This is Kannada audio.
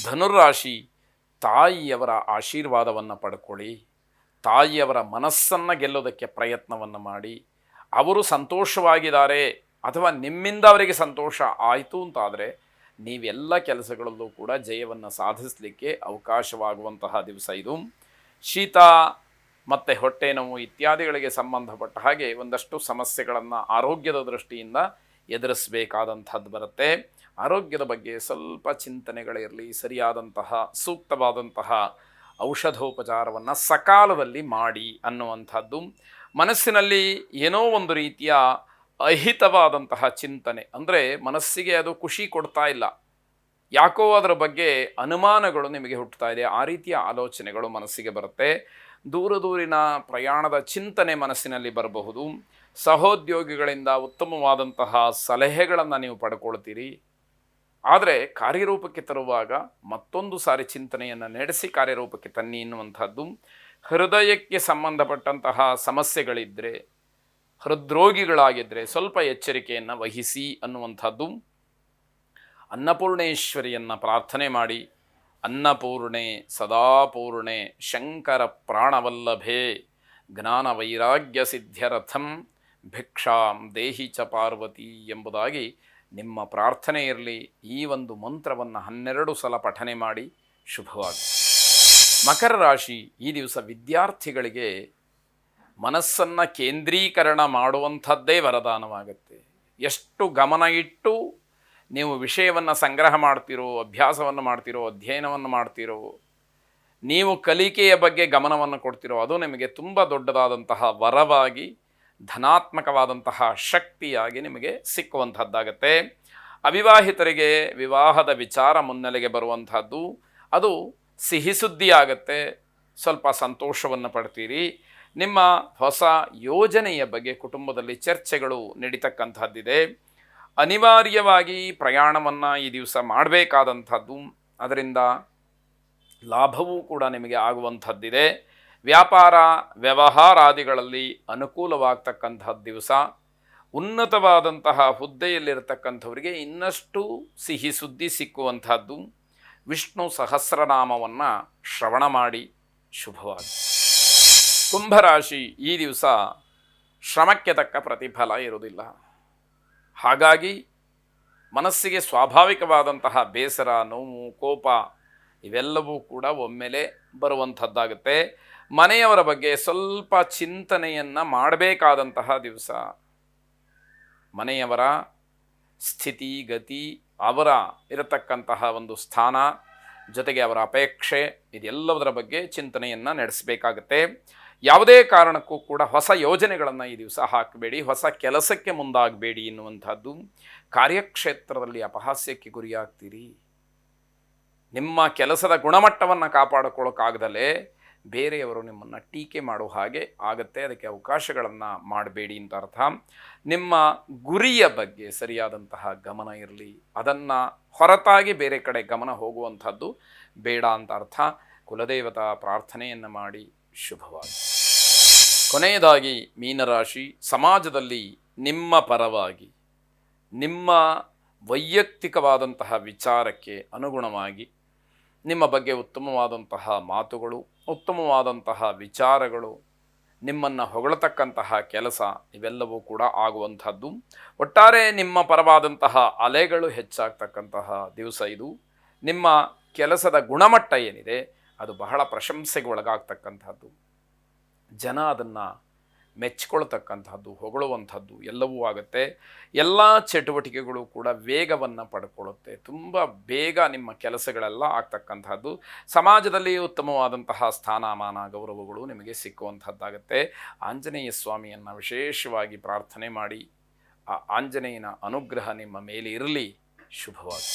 ಧನುರಾಶಿ, ತಾಯಿಯವರ ಆಶೀರ್ವಾದವನ್ನು ಪಡ್ಕೊಳ್ಳಿ. ತಾಯಿಯವರ ಮನಸ್ಸನ್ನು ಗೆಲ್ಲೋದಕ್ಕೆ ಪ್ರಯತ್ನವನ್ನು ಮಾಡಿ. ಅವರು ಸಂತೋಷವಾಗಿದ್ದಾರೆ ಅಥವಾ ನಿಮ್ಮಿಂದ ಅವರಿಗೆ ಸಂತೋಷ ಆಯಿತು ಅಂತಾದರೆ ನೀವೆಲ್ಲ ಕೆಲಸಗಳಲ್ಲೂ ಕೂಡ ಜಯವನ್ನು ಸಾಧಿಸಲಿಕ್ಕೆ ಅವಕಾಶವಾಗುವಂತಹ ದಿವಸ ಇದು. ಶೀತ ಮತ್ತು ಹೊಟ್ಟೆ ನೋವು ಇತ್ಯಾದಿಗಳಿಗೆ ಸಂಬಂಧಪಟ್ಟ ಹಾಗೆ ಒಂದಷ್ಟು ಸಮಸ್ಯೆಗಳನ್ನು ಆರೋಗ್ಯದ ದೃಷ್ಟಿಯಿಂದ ಎದುರಿಸಬೇಕಾದಂಥದ್ದು ಬರುತ್ತೆ. ಆರೋಗ್ಯದ ಬಗ್ಗೆ ಸ್ವಲ್ಪ ಚಿಂತನೆಗಳಿರಲಿ. ಸರಿಯಾದಂತಹ ಸೂಕ್ತವಾದಂತಹ ಔಷಧೋಪಚಾರವನ್ನು ಸಕಾಲದಲ್ಲಿ ಮಾಡಿ ಅನ್ನುವಂಥದ್ದು. ಮನಸ್ಸಿನಲ್ಲಿ ಏನೋ ಒಂದು ರೀತಿಯ ಅಹಿತವಾದಂತಹ ಚಿಂತನೆ, ಅಂದರೆ ಮನಸ್ಸಿಗೆ ಅದು ಖುಷಿ ಕೊಡ್ತಾ ಇಲ್ಲ, ಯಾಕೋ ಅದರ ಬಗ್ಗೆ ಅನುಮಾನಗಳು ನಿಮಗೆ ಹುಟ್ಟುತ್ತಾ ಇದೆ, ಆ ರೀತಿಯ ಆಲೋಚನೆಗಳು ಮನಸ್ಸಿಗೆ ಬರುತ್ತೆ. ದೂರಿನ ಪ್ರಯಾಣದ ಚಿಂತನೆ ಮನಸ್ಸಿನಲ್ಲಿ ಬರಬಹುದು. ಸಹೋದ್ಯೋಗಿಗಳಿಂದ ಉತ್ತಮವಾದಂತಹ ಸಲಹೆಗಳನ್ನು ನೀವು ಪಡ್ಕೊಳ್ತೀರಿ. ಆದರೆ ಕಾರ್ಯರೂಪಕ್ಕೆ ತರುವಾಗ ಮತ್ತೊಂದು ಸಾರಿ ಚಿಂತನೆಯನ್ನು ನಡೆಸಿ ಕಾರ್ಯರೂಪಕ್ಕೆ ತನ್ನಿ ಎನ್ನುವಂಥದ್ದು. ಹೃದಯಕ್ಕೆ ಸಂಬಂಧಪಟ್ಟಂತಹ ಸಮಸ್ಯೆಗಳಿದ್ದರೆ, ಹೃದ್ರೋಗಿಗಳಾಗಿದ್ದರೆ ಸ್ವಲ್ಪ ಎಚ್ಚರಿಕೆಯನ್ನು ವಹಿಸಿ ಅನ್ನುವಂಥದ್ದು. ಅನ್ನಪೂರ್ಣೇಶ್ವರಿಯನ್ನು ಪ್ರಾರ್ಥನೆ ಮಾಡಿ. ಅನ್ನಪೂರ್ಣೆ ಸದಾಪೂರ್ಣೆ ಶಂಕರ ಪ್ರಾಣವಲ್ಲಭೆ ಜ್ಞಾನ ವೈರಾಗ್ಯ ಸಿದ್ಧ್ಯರಥಂ ಭಿಕ್ಷಾಂ ದೇಹಿ ಚ ಪಾರ್ವತಿ ಎಂಬುದಾಗಿ ನಿಮ್ಮ ಪ್ರಾರ್ಥನೆ ಇರಲಿ. ಈ ಒಂದು ಮಂತ್ರವನ್ನು 12 ಸಲ ಪಠನೆ ಮಾಡಿ. ಶುಭವಾಗಿ. ಮಕರ ರಾಶಿ, ಈ ದಿವಸ ವಿದ್ಯಾರ್ಥಿಗಳಿಗೆ ಮನಸ್ಸನ್ನು ಕೇಂದ್ರೀಕರಣ ಮಾಡುವಂಥದ್ದೇ ವರದಾನವಾಗುತ್ತೆ. ಎಷ್ಟು ಗಮನ ಇಟ್ಟು ನೀವು ವಿಷಯವನ್ನು ಸಂಗ್ರಹ ಮಾಡ್ತಿರೋ, ಅಭ್ಯಾಸವನ್ನು ಮಾಡ್ತಿರೋ, ಅಧ್ಯಯನವನ್ನು ಮಾಡ್ತಿರೋ, ನೀವು ಕಲಿಕೆಯ ಬಗ್ಗೆ ಗಮನವನ್ನು ಕೊಡ್ತಿರೋ, ಅದು ನಿಮಗೆ ತುಂಬ ದೊಡ್ಡದಾದಂತಹ ವರವಾಗಿ, ಧನಾತ್ಮಕವಾದಂತಹ ಶಕ್ತಿಯಾಗಿ ನಿಮಗೆ ಸಿಕ್ಕುವಂಥದ್ದಾಗತ್ತೆ. ಅವಿವಾಹಿತರಿಗೆ ವಿವಾಹದ ವಿಚಾರ ಮುನ್ನೆಲೆಗೆ ಬರುವಂಥದ್ದು, ಅದು ಸಿಹಿ ಸುದ್ದಿಯಾಗತ್ತೆ. ಸ್ವಲ್ಪ ಸಂತೋಷವನ್ನು ಪಡ್ತೀರಿ. ನಿಮ್ಮ ಹೊಸ ಯೋಜನೆಯ ಬಗ್ಗೆ ಕುಟುಂಬದಲ್ಲಿ ಚರ್ಚೆಗಳು ನಡೀತಕ್ಕಂಥದ್ದಿದೆ. ಅನಿವಾರ್ಯವಾಗಿ ಪ್ರಯಾಣವನ್ನು ಈ ದಿವಸ ಮಾಡಬೇಕಾದಂಥದ್ದು, ಅದರಿಂದ ಲಾಭವೂ ಕೂಡ ನಿಮಗೆ ಆಗುವಂಥದ್ದಿದೆ. ವ್ಯಾಪಾರ ವ್ಯವಹಾರಾದಿಗಳಲ್ಲಿ ಅನುಕೂಲವಾಗ್ತಕ್ಕಂಥದ್ದು ದಿವಸ. ಉನ್ನತವಾದಂತಹ ಹುದ್ದೆಯಲ್ಲಿರತಕ್ಕಂಥವರಿಗೆ ಇನ್ನಷ್ಟು ಸಿಹಿ ಸುದ್ದಿ ಸಿಕ್ಕುವಂಥದ್ದು. ವಿಷ್ಣು ಸಹಸ್ರನಾಮವನ್ನು ಶ್ರವಣ ಮಾಡಿ. ಶುಭವಾಗಿ. ಕುಂಭರಾಶಿ, ಈ ದಿವಸ ಶ್ರಮಕ್ಕೆ ತಕ್ಕ ಪ್ರತಿಫಲ ಇರುವುದಿಲ್ಲ. ಹಾಗಾಗಿ ಮನಸ್ಸಿಗೆ ಸ್ವಾಭಾವಿಕವಾದಂತಹ ಬೇಸರ, ನೋವು, ಕೋಪ ಇವೆಲ್ಲವೂ ಕೂಡ ಒಮ್ಮೆಲೆ ಬರುವಂಥದ್ದಾಗುತ್ತೆ. ಮನೆಯವರ ಬಗ್ಗೆ ಸ್ವಲ್ಪ ಚಿಂತನೆಯನ್ನು ಮಾಡಬೇಕಾದಂತಹ ದಿವಸ. ಮನೆಯವರ ಸ್ಥಿತಿ ಗತಿ, ಅವರ ಇರತಕ್ಕಂತಹ ಒಂದು ಸ್ಥಾನ, ಜೊತೆಗೆ ಅವರ ಅಪೇಕ್ಷೆ, ಇದೆಲ್ಲದರ ಬಗ್ಗೆ ಚಿಂತನೆಯನ್ನು ನಡೆಸಬೇಕಾಗತ್ತೆ. ಯಾವುದೇ ಕಾರಣಕ್ಕೂ ಕೂಡ ಹೊಸ ಯೋಜನೆಗಳನ್ನು ಈ ದಿವಸ ಹಾಕಬೇಡಿ. ಹೊಸ ಕೆಲಸಕ್ಕೆ ಮುಂದಾಗಬೇಡಿ ಎನ್ನುವಂಥದ್ದು. ಕಾರ್ಯಕ್ಷೇತ್ರದಲ್ಲಿ ಅಪಹಾಸ್ಯಕ್ಕೆ ಗುರಿಯಾಗ್ತೀರಿ. ನಿಮ್ಮ ಕೆಲಸದ ಗುಣಮಟ್ಟವನ್ನು ಕಾಪಾಡಿಕೊಳ್ಳೋಕ್ಕಾಗದಲೇ ಬೇರೆಯವರು ನಿಮ್ಮನ್ನು ಟೀಕೆ ಮಾಡೋ ಹಾಗೆ ಆಗತ್ತೆ. ಅದಕ್ಕೆ ಅವಕಾಶಗಳನ್ನು ಮಾಡಬೇಡಿ ಅಂತ ಅರ್ಥ. ನಿಮ್ಮ ಗುರಿಯ ಬಗ್ಗೆ ಸರಿಯಾದಂತಹ ಗಮನ ಇರಲಿ. ಅದನ್ನು ಹೊರತಾಗಿ ಬೇರೆ ಕಡೆ ಗಮನ ಹೋಗುವಂಥದ್ದು ಬೇಡ ಅಂತ ಅರ್ಥ. ಕುಲದೇವತಾ ಪ್ರಾರ್ಥನೆಯನ್ನು ಮಾಡಿ. ಶುಭವಾಗಿ. ಕೊನೆಯದಾಗಿ ಮೀನರಾಶಿ, ಸಮಾಜದಲ್ಲಿ ನಿಮ್ಮ ಪರವಾಗಿ, ನಿಮ್ಮ ವೈಯಕ್ತಿಕವಾದಂತಹ ವಿಚಾರಕ್ಕೆ ಅನುಗುಣವಾಗಿ ನಿಮ್ಮ ಬಗ್ಗೆ ಉತ್ತಮವಾದಂತಹ ಮಾತುಗಳು, ಉತ್ತಮವಾದಂತಹ ವಿಚಾರಗಳು, ನಿಮ್ಮನ್ನು ಹೊಗಳತಕ್ಕಂತಹ ಕೆಲಸ ಇವೆಲ್ಲವೂ ಕೂಡ ಆಗುವಂಥದ್ದು. ಒಟ್ಟಾರೆ ನಿಮ್ಮ ಪರವಾದಂತಹ ಅಲೆಗಳು ಹೆಚ್ಚಾಗ್ತಕ್ಕಂತಹ ದಿವಸ ಇದು. ನಿಮ್ಮ ಕೆಲಸದ ಗುಣಮಟ್ಟ ಏನಿದೆ ಅದು ಬಹಳ ಪ್ರಶಂಸೆಗೆ ಒಳಗಾಗ್ತಕ್ಕಂಥದ್ದು. ಜನ ಅದನ್ನು ಮೆಚ್ಚಿಕೊಳ್ತಕ್ಕಂಥದ್ದು, ಹೊಗಳುವಂಥದ್ದು ಎಲ್ಲವೂ ಆಗುತ್ತೆ. ಎಲ್ಲ ಚಟುವಟಿಕೆಗಳು ಕೂಡ ವೇಗವನ್ನು ಪಡ್ಕೊಳ್ಳುತ್ತೆ. ತುಂಬ ಬೇಗ ನಿಮ್ಮ ಕೆಲಸಗಳೆಲ್ಲ ಆಗ್ತಕ್ಕಂಥದ್ದು. ಸಮಾಜದಲ್ಲಿ ಉತ್ತಮವಾದಂತಹ ಸ್ಥಾನಮಾನ, ಗೌರವಗಳು ನಿಮಗೆ ಸಿಕ್ಕುವಂಥದ್ದಾಗತ್ತೆ. ಆಂಜನೇಯ ಸ್ವಾಮಿಯನ್ನು ವಿಶೇಷವಾಗಿ ಪ್ರಾರ್ಥನೆ ಮಾಡಿ. ಆ ಆಂಜನೇಯನ ಅನುಗ್ರಹ ನಿಮ್ಮ ಮೇಲೆ ಇರಲಿ. ಶುಭವಾಗಿ.